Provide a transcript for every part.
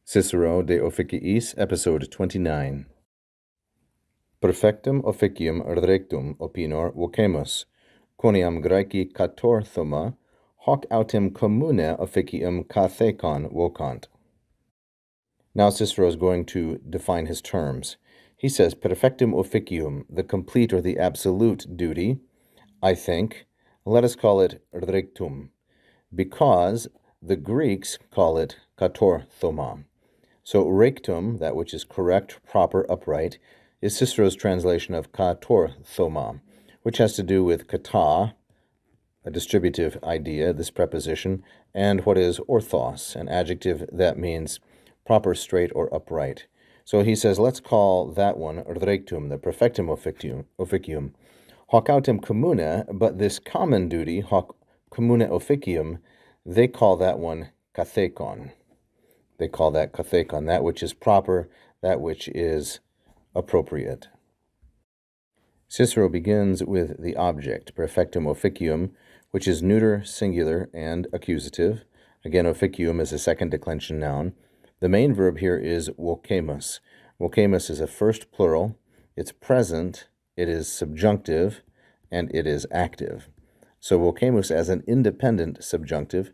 Cicero de Officiis, episode 29. Perfectum officium rectum opinor vocemus, quoniam Graeci catorthoma, hoc autem commune officium kathekon vocant. Now Cicero is going to define his terms. He says, perfectum officium, the complete or the absolute duty, I think, let us call it rectum, because the Greeks call it katorthoma. So rectum, that which is correct, proper, upright, is Cicero's translation of katorthoma, which has to do with kata, a distributive idea, this preposition, and what is orthos, an adjective that means proper, straight, or upright. So he says, let's call that one rectum, the perfectum officium, hoc autem commune, but this common duty, hoc commune officium, they call that one kathekon. They call that kathekon, that which is proper, that which is appropriate. Cicero begins with the object, perfectum officium, which is neuter, singular, and accusative. Again, officium is a second declension noun. The main verb here is vocemus. Vocemus is a first plural. It's present, it is subjunctive, and it is active. So vocemus as an independent subjunctive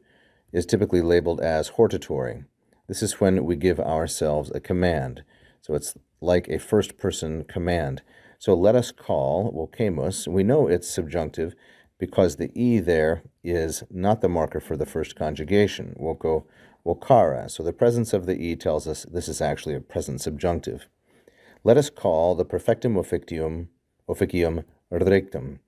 is typically labeled as hortatory. This is when we give ourselves a command. So it's like a first-person command. So let us call vocemus. We know it's subjunctive because the E there is not the marker for the first conjugation, voco, vocara. So the presence of the E tells us this is actually a present subjunctive. Let us call the perfectum officium rectum.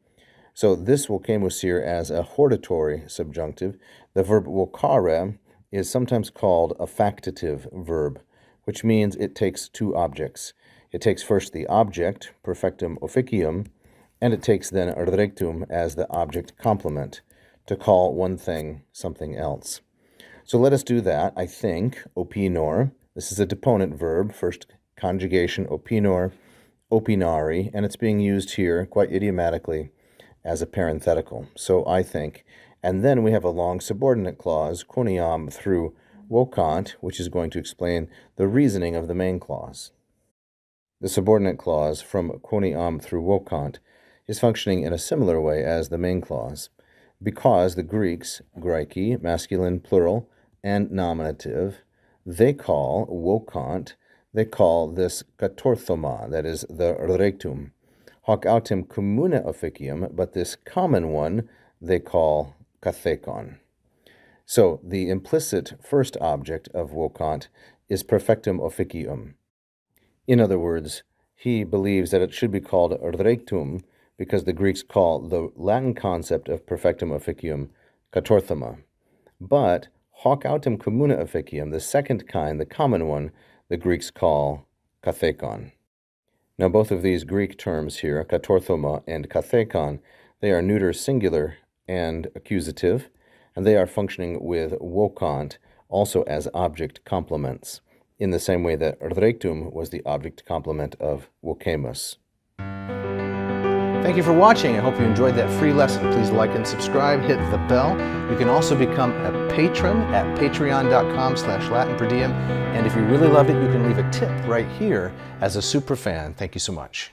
So this vocemus here as a hortatory subjunctive. The verb vocare is sometimes called a factative verb, which means it takes two objects. It takes first the object, perfectum officium, and it takes then rectum as the object complement to call one thing something else. So let us do that. I think, opinor, this is a deponent verb, first conjugation opinor, opinari, and it's being used here quite idiomatically as a parenthetical. So I think. And then we have a long subordinate clause, quoniam through vocant, which is going to explain the reasoning of the main clause. The subordinate clause from quoniam through vocant is functioning in a similar way as the main clause, because the Greeks, Graeci, masculine, plural, and nominative, they call vocant, they call this katorthoma, that is the rectum, hoc autem commune officium, but this common one they call kathekon. So the implicit first object of vocant is perfectum officium. In other words, he believes that it should be called rectum because the Greeks call the Latin concept of perfectum officium katorthoma. But hoc autem commune officium, the second kind, the common one, the Greeks call kathekon. Now both of these Greek terms here, katorthoma and kathekon, they are neuter singular and accusative, and they are functioning with vocant also as object complements, in the same way that rectum was the object complement of vocemus. Thank you for watching. I hope you enjoyed that free lesson. Please like and subscribe, hit the bell. You can also become a patron at patreon.com/LatinPerDiem. And if you really loved it, you can leave a tip right here as a super fan. Thank you so much.